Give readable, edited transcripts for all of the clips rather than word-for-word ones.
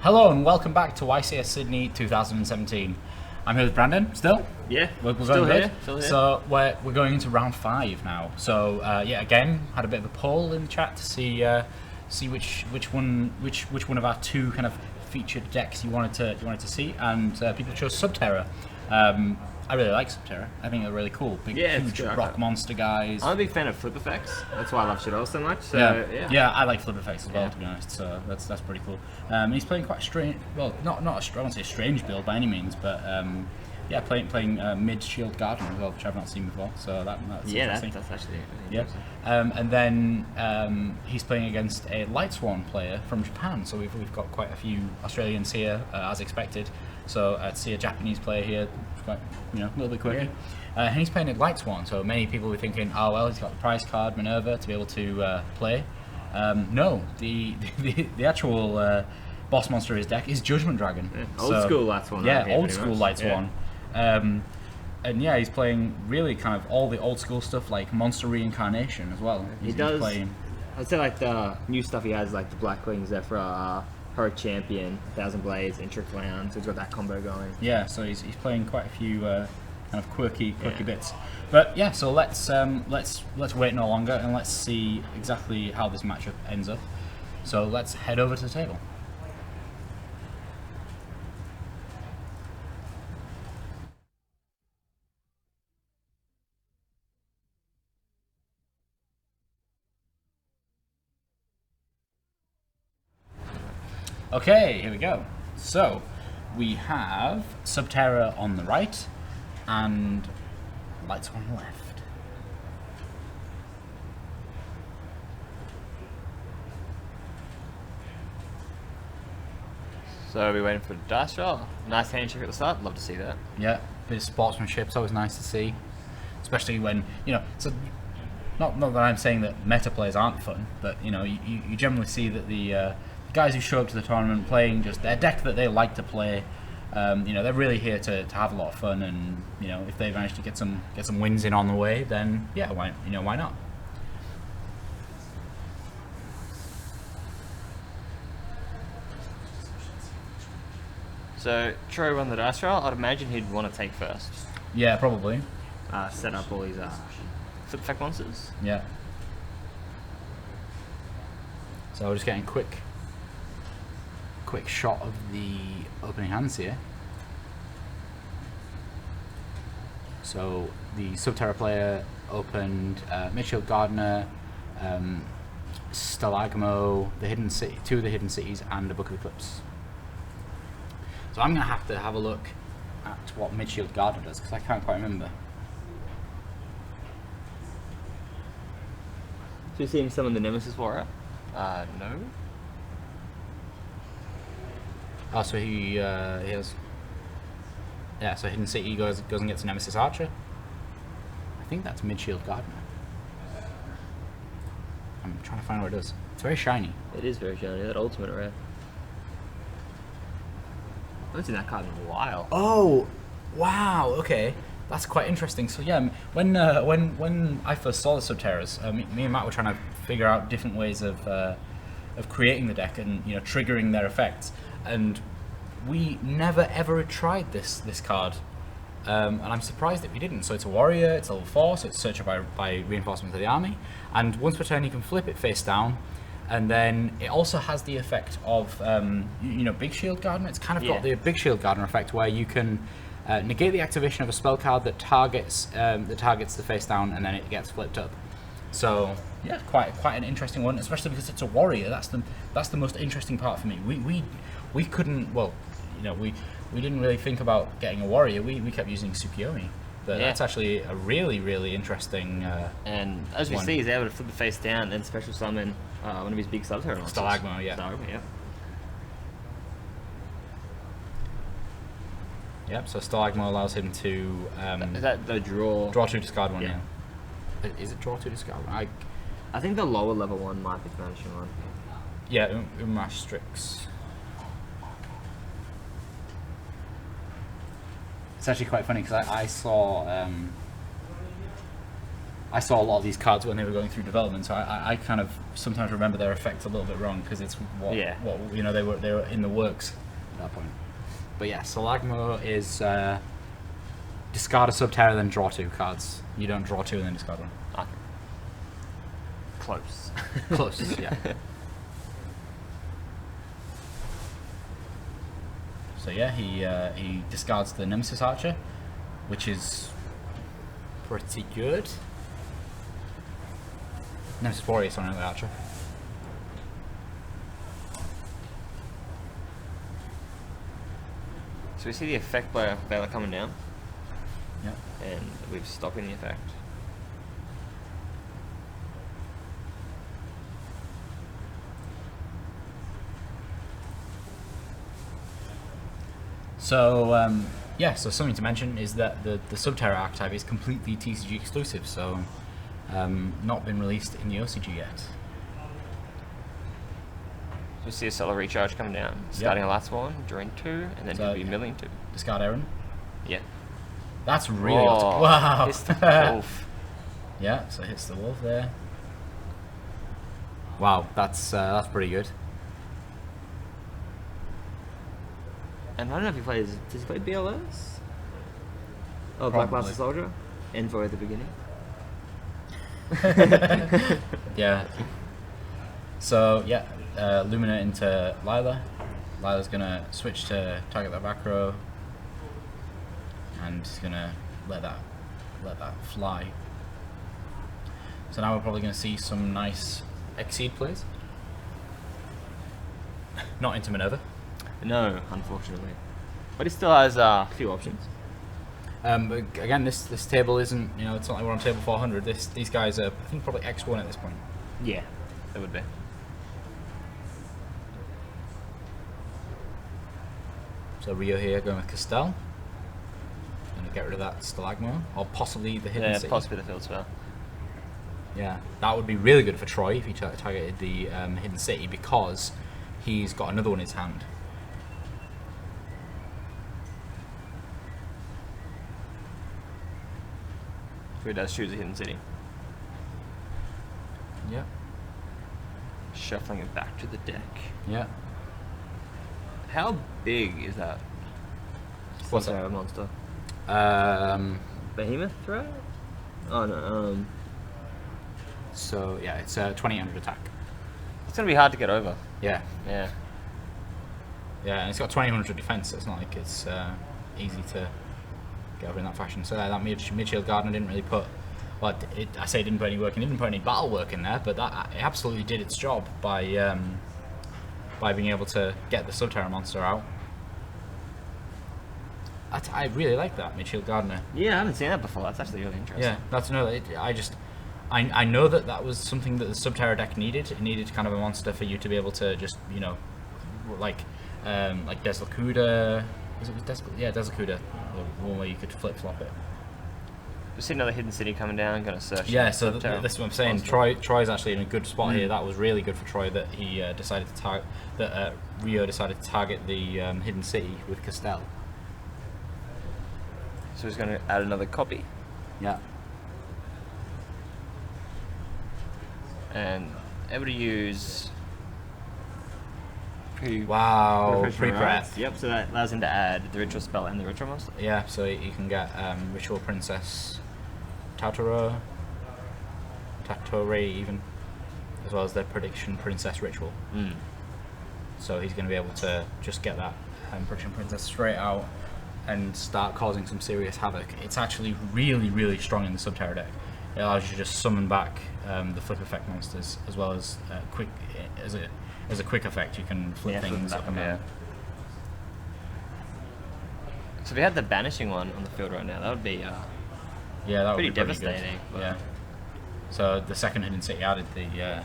Hello and welcome back to YCS Sydney 2017. I'm here with Brandon, still? Yeah, We're still going here. good. So we're going into round 5 now. So yeah, again, had a bit of a poll in the chat to see which one of our two kind of featured decks you wanted to see, and people chose Subterra. I really like Subterra. I think they're really cool. Big, huge rock monster guys. I'm a big fan of flip effects. That's why I love Shadow so much. So, yeah, I like flip effects as well, to be honest. So that's pretty cool. He's playing quite a strange, well, not I won't say a strange build by any means, but yeah, playing mid shield garden as well, which I've not seen before. So that's interesting. That's actually interesting. And then he's playing against a Lightsworn player from Japan. So we've got quite a few Australians here, as expected. So to see a Japanese player here, it's quite, a little bit quirky. And he's playing a Lightsworn, so many people were thinking, oh well, he's got the prize card Minerva to be able to play. No, the actual boss monster of his deck is Judgment Dragon. Old school Lightsworn. Yeah, old school Lightsworn. And yeah, he's playing really kind of all the old school stuff like Monster Reincarnation as well. He does. I'd say like the new stuff he has, like the Blackwing Zephyr, Heroic Champion, 1,000 Blades, and Trick Clown. So he's got that combo going. Yeah, so he's playing quite a few kind of quirky bits. But yeah, so let's wait no longer and let's see exactly how this matchup ends up. So let's head over to the table. Okay, here we go. So, we have Subterra on the right, and Lightsworn on the left. So are we waiting for the dice roll? Nice handshake at the start, love to see that. Yeah, bit of sportsmanship, it's always nice to see. Especially when, so not that I'm saying that meta players aren't fun, but you generally see that the guys who show up to the tournament playing just their deck that they like to play, they're really here to have a lot of fun, and if they manage to get some wins in on the way, then yeah, why not? So Troy won the dice roll. I'd imagine he'd want to take first. Yeah, probably. Set up all these flip effect monsters. Yeah. So we're just getting quick shot of the opening hands here. So the Subterra player opened Midfield Gardener, Stalagmo, the Hidden City, 2 of the Hidden Cities, and a Book of Eclipse. So I'm going to have a look at what Midfield Gardener does, because I can't quite remember. So you see him summon the Nemesis Warrior? No. Oh, so he has... Yeah, so Hidden City goes and gets Nemesis Archer. I think that's Midfield Gardener. I'm trying to find what it does. It's very shiny. It is very shiny, that ultimate rare. I haven't seen that card in a while. Oh, wow, okay. That's quite interesting. So yeah, when I first saw the Subterras, me and Matt were trying to figure out different ways of creating the deck and triggering their effects, and we never ever tried this card, and I'm surprised that we didn't. So it's a warrior, it's level 4, so it's searched by reinforcements of the army, and once per turn you can flip it face down, and then it also has the effect of Big Shield Gardener. It's kind of got the Big Shield Gardener effect where you can negate the activation of a spell card that targets the face down, and then it gets flipped up. So yeah, quite an interesting one, especially because it's a warrior. That's the most interesting part for me. We couldn't, well, we didn't really think about getting a warrior. We kept using Tsukiyomi, but that's actually a really interesting. And as we see, he's able to flip the face down and special summon one of his big Subterra monsters. Stalagmo, yeah. Stalagmo, yeah. Yep. So Stalagmo allows him to. Is that the draw? Draw 2, discard 1. Yeah. Is it draw 2, discard 1? I think the lower level one might be banishing one. Yeah, Strix. It's actually quite funny because I saw I saw a lot of these cards when they were going through development, so I kind of sometimes remember their effect a little bit wrong because it's what you know they were in the works at that point. But yeah, Stalagmo is discard a Subterra, then draw 2 cards. You don't draw 2 and then discard 1. Okay. Close. Close, yeah. So yeah, he discards the Nemesis Archer, which is pretty good. Nemesis Warrior, sorry, not the Archer. So we see the effect by Vela coming down. Yep. And we're stopping the effect. So yeah, so something to mention is that the Subterra archetype is completely TCG exclusive, so not been released in the OCG yet. So we see a Solar Recharge coming down, starting a Lightsworn, drawing 2, and then he'll be milling 2. Discard Aaron. Yeah. That's really wow. Hits the wolf. Yeah, so hits the wolf there. Wow, that's pretty good. And I don't know if he plays. Does he play BLS? Oh, Black Master Soldier? Envoy at the beginning. Yeah. So yeah, Lumina into Lila. Lila's gonna switch to target that back row, and he's gonna let that fly. So now we're probably gonna see some nice Exceed plays. Not into Minerva. No, unfortunately. But he still has a few options. But again, this table isn't, you know, it's not like we're on table 400. These guys are, I think, probably X1 at this point. Yeah, it would be. So Rio here going with Castell. Going to get rid of that Stalagmo, or possibly the Hidden City. Yeah, possibly the field spell. Yeah, that would be really good for Troy if he targeted the Hidden City, because he's got another one in his hand. So he does choose a Hidden City. Yeah. Shuffling it back to the deck. Yeah. How big is that? What's that monster? Behemoth threat? Oh no. So yeah, it's 2800 attack. It's gonna be hard to get over. Yeah. Yeah. Yeah, and it's got 2000 defense, so it's not like it's easy to get over in that fashion. So that mid-shield Gardener didn't really put, well, I say it didn't put any work in, it didn't put any battle work in there, but that it absolutely did its job by being able to get the Subterra monster out. I really like that mid-shield Gardener. Yeah, I haven't seen that before. That's actually really interesting. Yeah, that's another. I know that was something that the Subterra deck needed. It needed kind of a monster for you to be able to just, you know, like Deslakuda. Yeah, Deslakuda, the one where you could flip-flop it. We see another Hidden City coming down, gonna search. Yeah, so that's what I'm saying. Troy's actually in a good spot here. That was really good for Troy that he decided to target. That Rio decided to target the Hidden City with Castell. So he's gonna add another copy. Yeah. And able to use. Pre-breath. Yep, so that allows him to add the ritual spell and the ritual monster. Yeah, so you can get Ritual Princess Tatoro even, as well as the Prediction Princess Ritual. So he's going to be able to just get that Prediction Princess straight out and start causing some serious havoc. It's actually really, really strong in the Subterra deck. It allows you to just summon back the flip effect monsters, as well as quick as a quick effect, you can flip things up and down. So if we had the banishing one on the field right now, that would be that would pretty be devastating. Yeah. So the second Hidden City added the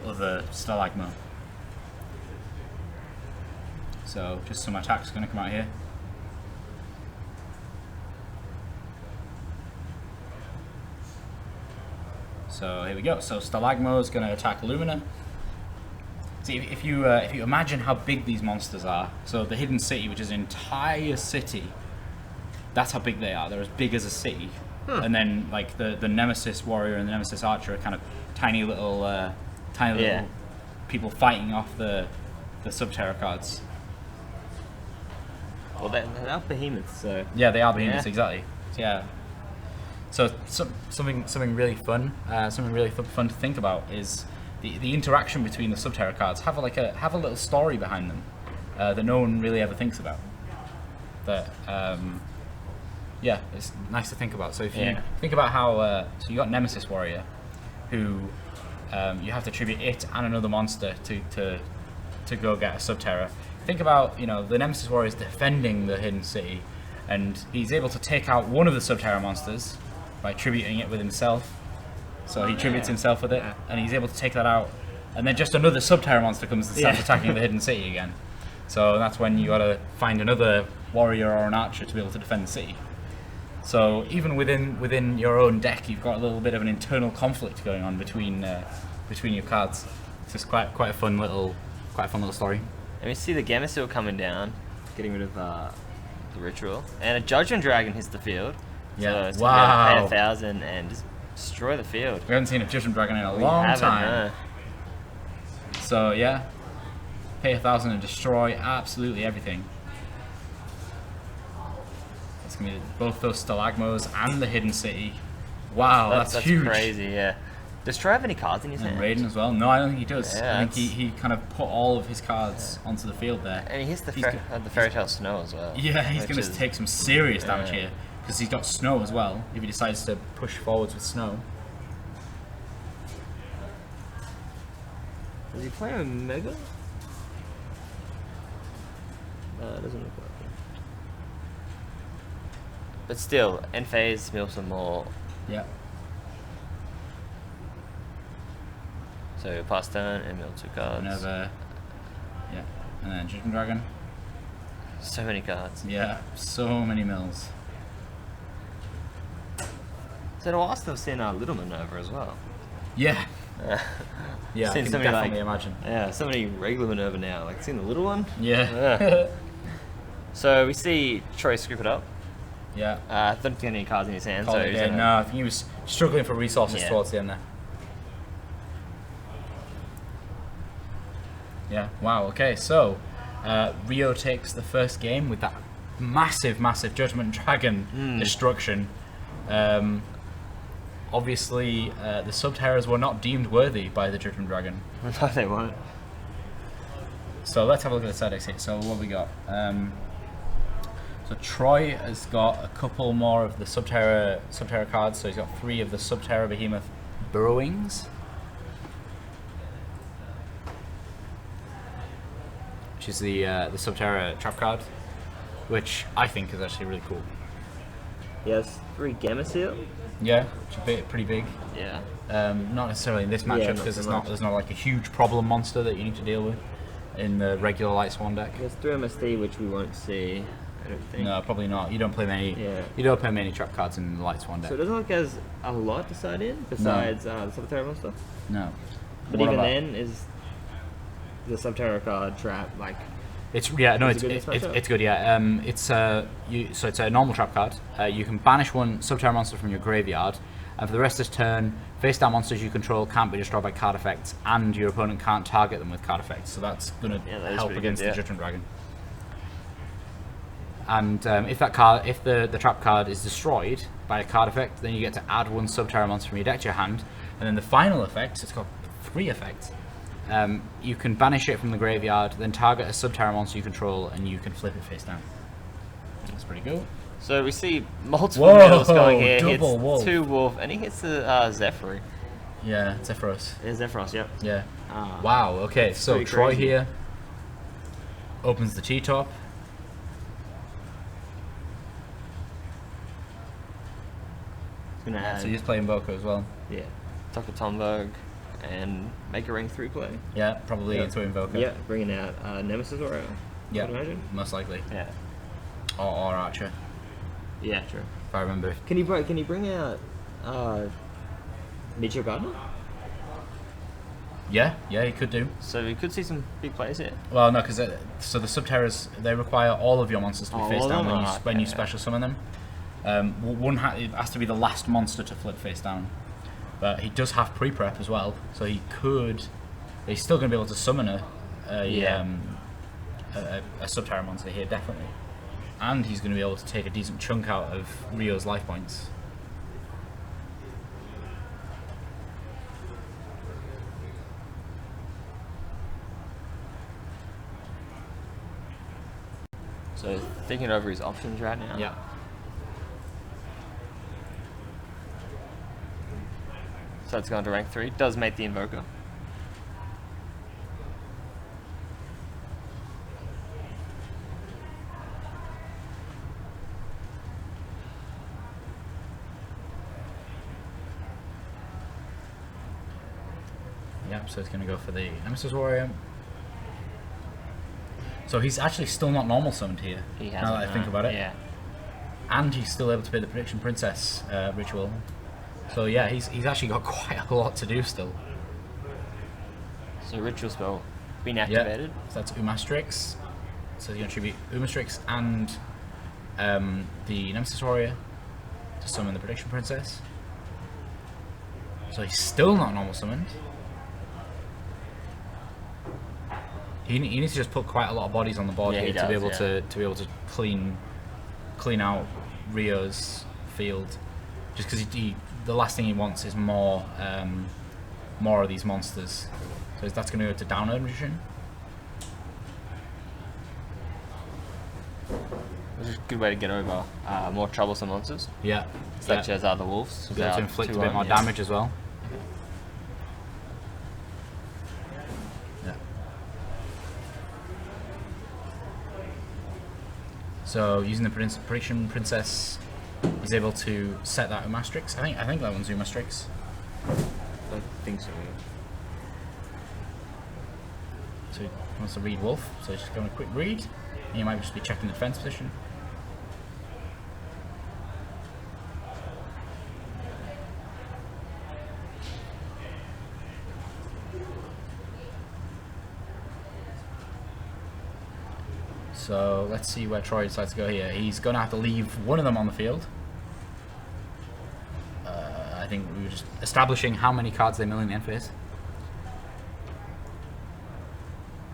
other Stalagmo. So just some attacks going to come out here. So here we go. So Stalagmo is going to attack Lumina. See, if you imagine how big these monsters are, so the Hidden City, which is an entire city, that's how big they are. They're as big as a city. and then like the Nemesis Warrior and the Nemesis Archer are kind of tiny little people fighting off the Subterra cards. Well, they're behemoths, so... Yeah, they are behemoths, exactly. Yeah. So something really fun, fun to think about is the interaction between the Subterra cards. Have a little story behind them that no one really ever thinks about. That it's nice to think about. So if you think about how so you got Nemesis Warrior, who you have to tribute it and another monster to go get a Subterra. Think about, the Nemesis Warrior is defending the hidden city, and he's able to take out one of the Subterra monsters by tributing it with himself. So he tributes himself with it, and he's able to take that out, and then just another Subterra monster comes and starts attacking the hidden city again. So that's when you gotta find another warrior or an archer to be able to defend the city. So even within your own deck, you've got a little bit of an internal conflict going on between your cards. It's just quite a fun little story. And we see the Gamma Seal coming down, getting rid of the ritual, and a Judgment Dragon hits the field. Yeah. So it's Wow. gonna pay 1,000 and just destroy the field. We haven't seen a Judgment Dragon in a long time. No. So yeah, pay 1,000 and destroy absolutely everything. It's gonna be both those Stalagmos and the hidden city. Wow, that's huge. That's crazy. Yeah. Does Troy have any cards in his hand? And Raiden as well. No, I don't think he does. Yeah, I think he kind of put all of his cards onto the field there. And he hits the Fairy Tale Snow as well. Yeah, he's going to take some serious damage here because he's got snow as well. If he decides to push forwards with snow. Is he playing a Mega? No, it doesn't look like it. But still, end phase, mill some more. Yeah. So pass turn and mill 2 cards. And then Judgment Dragon. So many cards. Yeah, so many mills. So do I still seen Littleman over as well? Yeah. Yeah, I Seen can so many, definitely imagine. Yeah, so many regular Minerva now. Like, seen the little one? Yeah. So we see Troy scoop it up. Yeah. Don't get any cards in his hand. Call So it a he's day. gonna- No, I think he was struggling for resources towards the end there. Yeah, wow, okay, so Rio takes the first game with that massive Judgment Dragon destruction. Obviously, the Subterras were not deemed worthy by the Judgment Dragon. No, they won't. So let's have a look at the side decks here. So what we got? So Troy has got a couple more of the Subterra cards. So he's got 3 of the Subterra Behemoth Burrowings, which is the Subterra trap card, which I think is actually really cool. He has 3 Gamma Seal. Yeah, which is pretty big. Yeah. Not necessarily in this matchup because there's not like a huge problem monster that you need to deal with in the regular Lightsworn deck. There's 3 MSD, which we won't see. I don't think. No, probably not. You don't play many. Yeah. You don't play many trap cards in the Lightsworn deck. So it doesn't look like there's a lot to side in besides the Subterra monster. No. But What even about- then, is the Subterra card trap like? It's Is it good in this matchup? it's good. Yeah. So it's a normal trap card. You can banish one Subterra monster from your graveyard, and for the rest of this turn, face down monsters you control can't be destroyed by card effects, and your opponent can't target them with card effects. So that's going to that is help pretty against good, the Judgment Dragon. And if the trap card is destroyed by a card effect, then you get to add 1 Subterra monster from your deck to your hand, and then the final effect, it's got 3 effects. You can banish it from the graveyard, then target a Subterra monster you control, and you can flip it face down. That's pretty cool. So we see multiple Whoa, mills going here. Hits double wolf. 2 wolf, and he hits the Zephyr. Yeah, Zephyros. Yeah, Zephyros, yep. Yeah. Wow, okay, so pretty Troy crazy. here opens the T-top. He's gonna add, So he's playing Boko as well. yeah, Dr. Tomberg, and make a ring 3 play. Yeah, probably into Invoker. Yeah, bringing out Nemesis Warrior. Yeah, I'd imagine. most likely. Yeah. Or Archer, Yeah, true. if I remember. Can you bring out Mitchell Gardner? Yeah, he could do. So we could see some big plays here. Well, no, because so the Subterras, they require all of your monsters to be Oh, face all down of when them? you Okay. special summon them. It has to be the last monster to flip face down. But he does have pre-prep as well, so he could. He's still going to be able to summon a Subterra monster here, definitely. And he's going to be able to take a decent chunk out of Rio's life points. So thinking over his options right now. Yeah. So it's going to rank 3. Does make the Invoker. Yep, so it's going to go for the Nemesis Warrior. So he's actually still not normal summoned here. He hasn't. Now that I think about it. Yeah. And he's still able to pay the Prediction Princess ritual. So yeah, he's actually got quite a lot to do still. So ritual spell being activated. Yeah, so that's Umastrix. So he's going to tribute Umastrix and the Nemesis Warrior to summon the Prediction Princess. So he's still not normal summoned. He needs to just put quite a lot of bodies on the board here to be able to clean out Rio's field. Just because the last thing he wants is more of these monsters. So that's going to go to Download Magician. Which is a good way to get over more troublesome monsters. Yeah. Such as the wolves. To be able to inflict a bit more damage as well. Yeah. So using the Prediction Princess, he's able to set that Umastrix. I think that one's Umastrix. I think so. So he wants to read Wolf, so he's just going a quick read. And he might just be checking the defense position. So let's see where Troy decides to go here. He's going to have to leave one of them on the field. I think we were just establishing how many cards they mill in the end phase.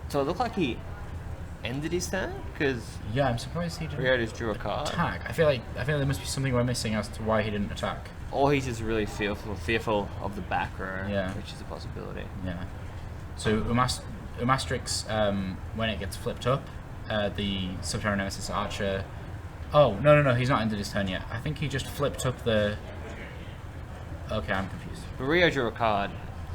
So it looked like he ended his turn because Yeah, I'm surprised he didn't Rio just drew a card. attack. I feel like there must be something we're missing as to why he didn't attack. Or he's just really fearful of the back row, Yeah. which is a possibility. Yeah. So Umastrix, when it gets flipped up, the Subterra Nemesis Archer. Oh no, he's not ended his turn yet. I think he just flipped up the. Okay, I'm confused. But Rio drew a card.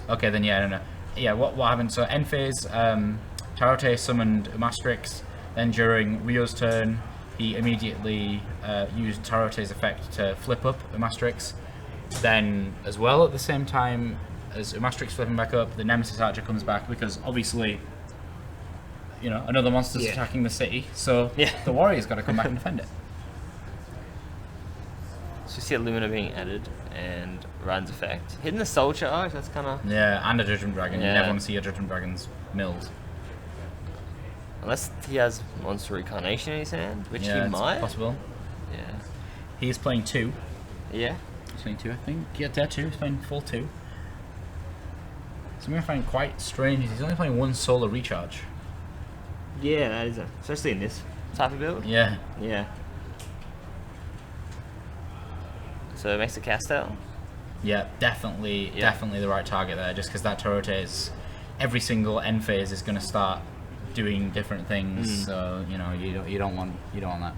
Okay, then yeah, I don't know. Yeah, what happened? So end phase, Tarote summoned Umastrix. Then during Rio's turn, he immediately used Tarote's effect to flip up Umastrix. Then, as well, at the same time as Umastrix flipping back up, the Nemesis Archer comes back because obviously, another monster's attacking the city. So the warrior's got to come back and defend it. So you see Lumina being added and Ryan's effect. Hitting the Soul Charge, that's kind of... Yeah, and a Judgment Dragon. Yeah. You never want to see a Judgment Dragon's milled. Unless he has Monster Recarnation in his hand, which he It's might. possible. Yeah. He is playing 2. Yeah. He's playing 2, I think. Yeah, there 2. He's playing full 2. Something I find quite strange is he's only playing 1 Solar Recharge. Yeah, that is especially in this type of build. Yeah. Yeah. So it makes a Castel. Yeah, definitely the right target there. Just because that Tarote is every single end phase is going to start doing different things. So you don't want that.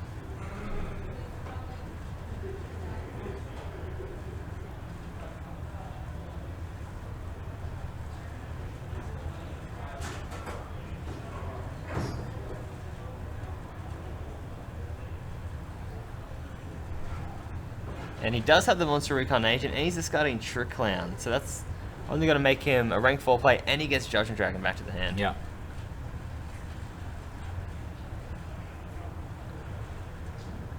And he does have the Monster Recarnation, and he's discarding Trick Clown. So that's only going to make him a rank 4 play, and he gets Judgment Dragon back to the hand. Yeah.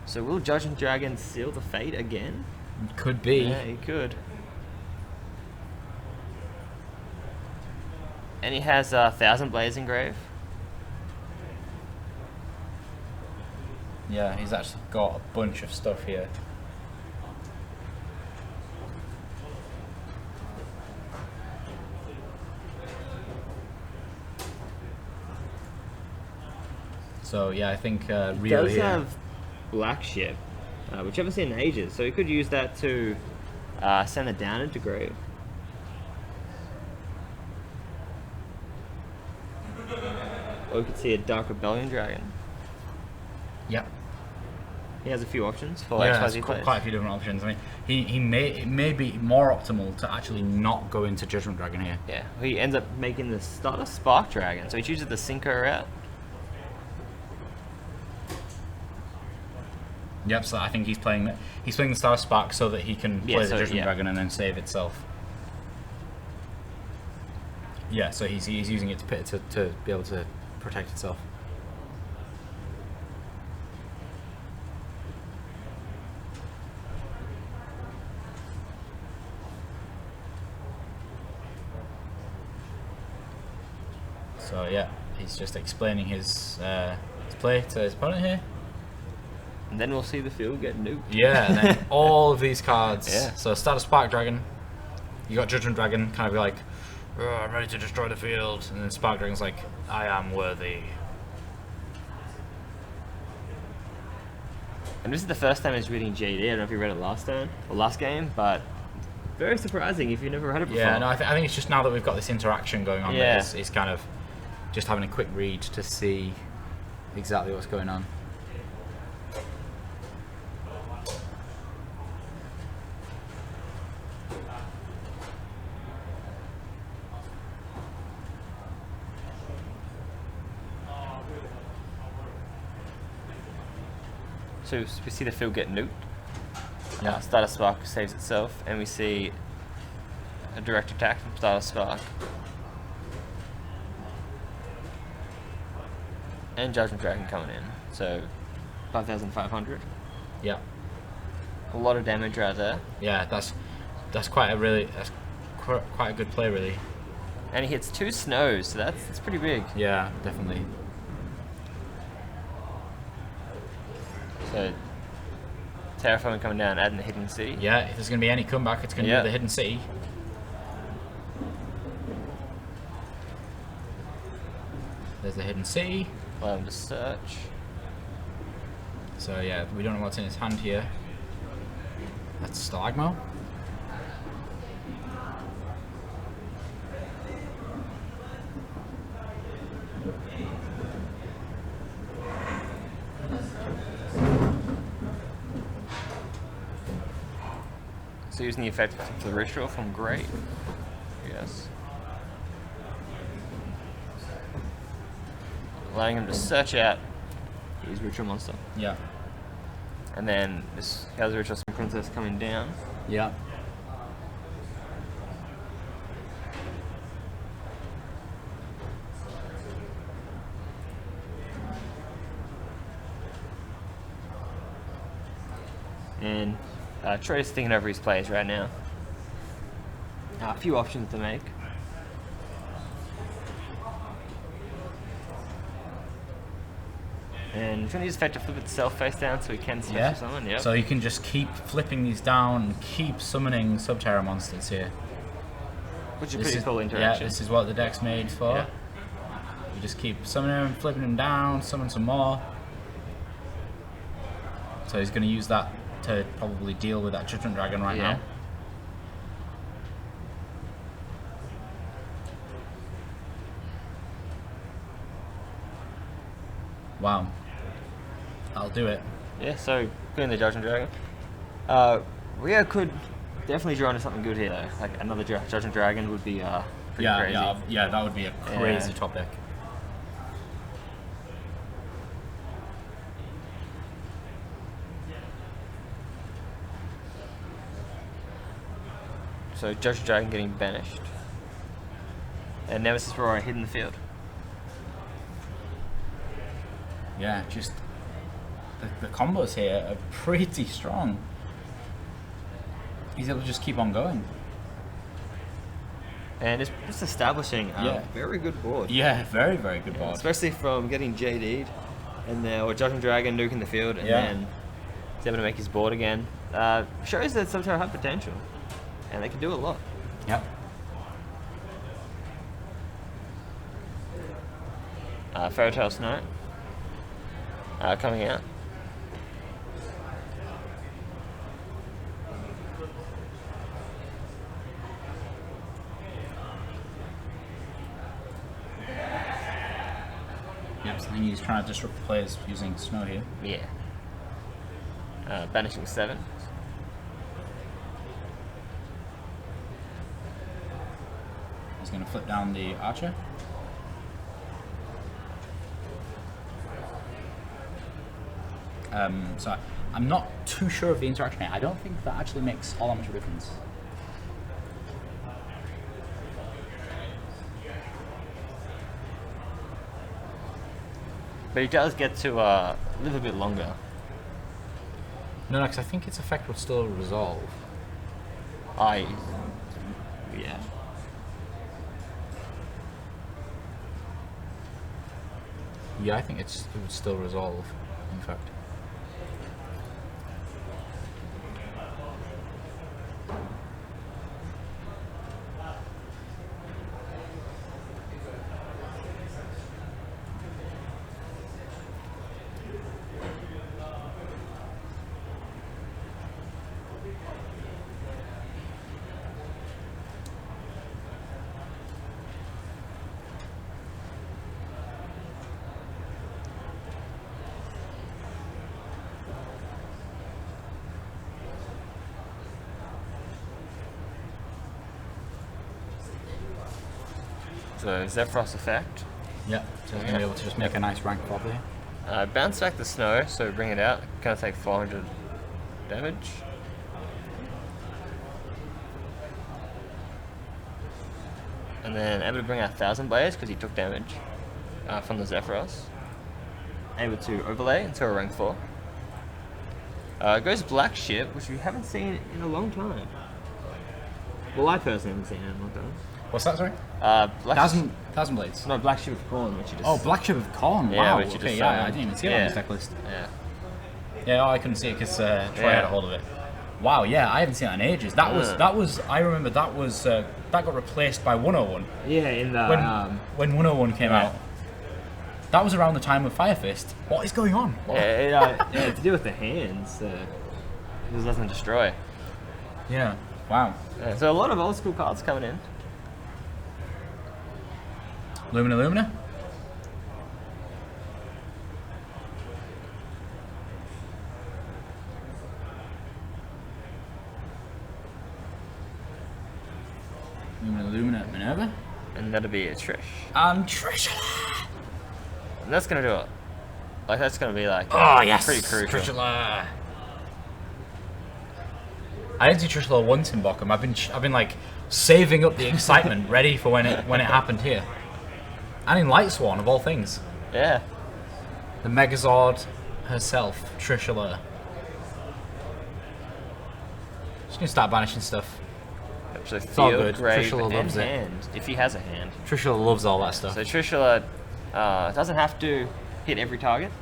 So will Judgment Dragon seal the fate again? Could be. Yeah, he could. And he has 1,000 Blades Engrave. Yeah, he's actually got a bunch of stuff here. So yeah, I think It Rio does here. have Black Ship, which I haven't seen in ages, so we could use that to send it down a degree. Or we could see a Dark Rebellion Dragon. Yep. He has a few options for Yeah, XYZ there's plays. quite a few different options. I mean, it may be more optimal to actually not go into Judgment Dragon here. Yeah, he ends up making the starter Spark Dragon, so he chooses the Synchro route. Yep. So I think he's playing the Star Spark so that he can Yeah, play so, the Judgment yeah. Dragon and then save itself. Yeah. So he's using it to be able to protect itself. So yeah, he's just explaining his play to his opponent here. And then we'll see the field get nuked. Yeah, and then all of these cards. Yeah. So start a Spark Dragon. You got Judgment Dragon, kind of like, "Oh, I'm ready to destroy the field," and then Spark Dragon's like, "I am worthy." And this is the first time he's reading JD. I don't know if you read it last time or last game, but very surprising if you've never read it before. Yeah, no, I think it's just now that we've got this interaction going on. Yeah. That it's kind of just having a quick read to see exactly what's going on. So we see the field get nuked. Yeah. Starter Spark saves itself, and we see a direct attack from Starter Spark. And Judgment Dragon coming in, so 5,500. Yeah. A lot of damage right there. Yeah, that's quite a good play, really. And he hits 2 snows, so that's pretty big. Yeah, definitely. So Terraforming coming down, adding the Hidden City. Yeah, if there's going to be any comeback, it's going to Yeah. be the Hidden City. There's the Hidden City. Allow him to search. So yeah, we don't know what's in his hand here. That's Stalagmo. So using the effect for the ritual from Great. Yes. Allowing him to search out his ritual monster. Yeah. And then this has a ritual princess coming down. Yeah. And Troy's thinking over his plays right now. A few options to make. And trying to use effect to flip itself face down so he can special summon. Yep. So you can just keep flipping these down and keep summoning Subterra monsters here. Which is pretty cool interaction. Yeah, this is what the deck's made for. Yeah. You just keep summoning them, flipping them down, summon some more. So he's going to use that to probably deal with that Judgment Dragon right now. Wow. I'll do it. Yeah, so doing the Judgment Dragon. Rio could definitely draw into something good here though. Like another Judgment Dragon would be pretty crazy. Yeah, that would be a crazy Yeah. topic. So Judgment Dragon getting banished. And Nemesis Roar hidden in the field. Yeah, just the combos here are pretty strong. He's able to just keep on going. And it's just establishing a Yeah. very good board. Yeah, very, very good board. Especially from getting JD'd and or Judgment Dragon nuking the field and then he's able to make his board again. Shows that Subterra have potential. And they can do a lot. Yep. Fairy Tale Snow. coming out. Yep, so I think he's trying to disrupt the players using snow here. Yeah. Banishing 7. He's going to flip down the archer. So I'm not too sure of the interaction here. I don't think that actually makes all that much of a difference. But he does get to live a bit longer. No, because I think its effect would still resolve. Yeah. Yeah, I think it would still resolve, in fact. So Zephyros effect. Yeah, so he's going to be able to just make a nice rank pop here. Bounce back the snow, so bring it out. Gonna take 400 damage. And then able to bring out 1,000 Blaze because he took damage from the Zephyros. Able to overlay into a rank 4. Goes Black Ship, which we haven't seen in a long time. Well, I personally haven't seen it in a long time. What's that, sorry? Black Thousand Blades. No, Black Ship of Corn, which you just... Oh, Black Ship of Corn. Yeah, Wow. which you Okay, just yeah, I didn't even see it on this deck list. Yeah. Yeah, I couldn't see it because Troy had a hold of it. Wow, yeah, I haven't seen that in ages. That was. I remember that was that got replaced by 101. Yeah, in the when 101 came out. That was around the time of Fire Fist. What is going on? What? Yeah, to do with the hands. It was less than destroy. Yeah. Wow. Yeah, so a lot of old school cards coming in. Lumina. Lumina, Minerva. And that'll be a Trish. And Trisha! And that's gonna do it. Like, that's gonna be like pretty crucial. Trishula. I didn't see Trishula once in Bochum. I've been like saving up the excitement, ready for when it happened here. And in Lightsworn, of all things. Yeah. The Megazord herself, Trishula. She's gonna start banishing stuff. Actually, It's all good. grave, Trishula and loves it. hand, if he has a hand. Trishula loves all that stuff. So Trishula doesn't have to hit every target.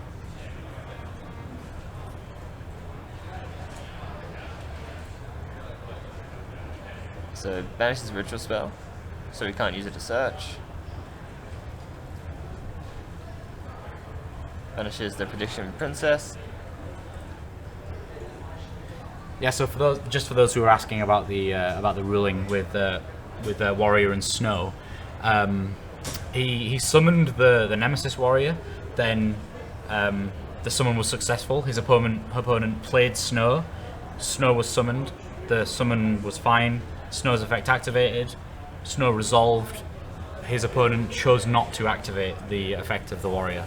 So banishes Ritual Spell, so we can't use it to search. Banishes the Prediction Princess. Yeah, so for those who are asking about the ruling with Warrior and Snow, he summoned the Nemesis Warrior. Then the summon was successful. His opponent played Snow. Snow was summoned. The summon was fine. Snow's effect activated. Snow resolved. His opponent chose not to activate the effect of the Warrior.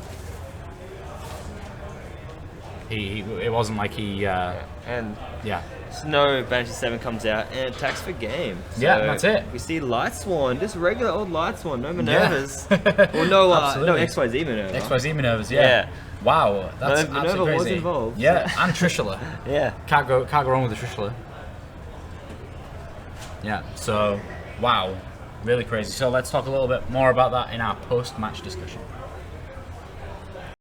It wasn't like he And yeah. Snow Banshee 7 comes out and attacks for game. So Yeah, that's it. We see Lightsworn, just regular old Lightsworn, no Minervas. Well, no XYZ Minerva. XYZ Minervas, yeah. Yeah. Wow, that's No, Minerva absolutely was crazy. involved. Yeah, and Trishula. Yeah. Can't go wrong with the Trishula. Yeah, so wow, really crazy. So let's talk a little bit more about that in our post-match discussion.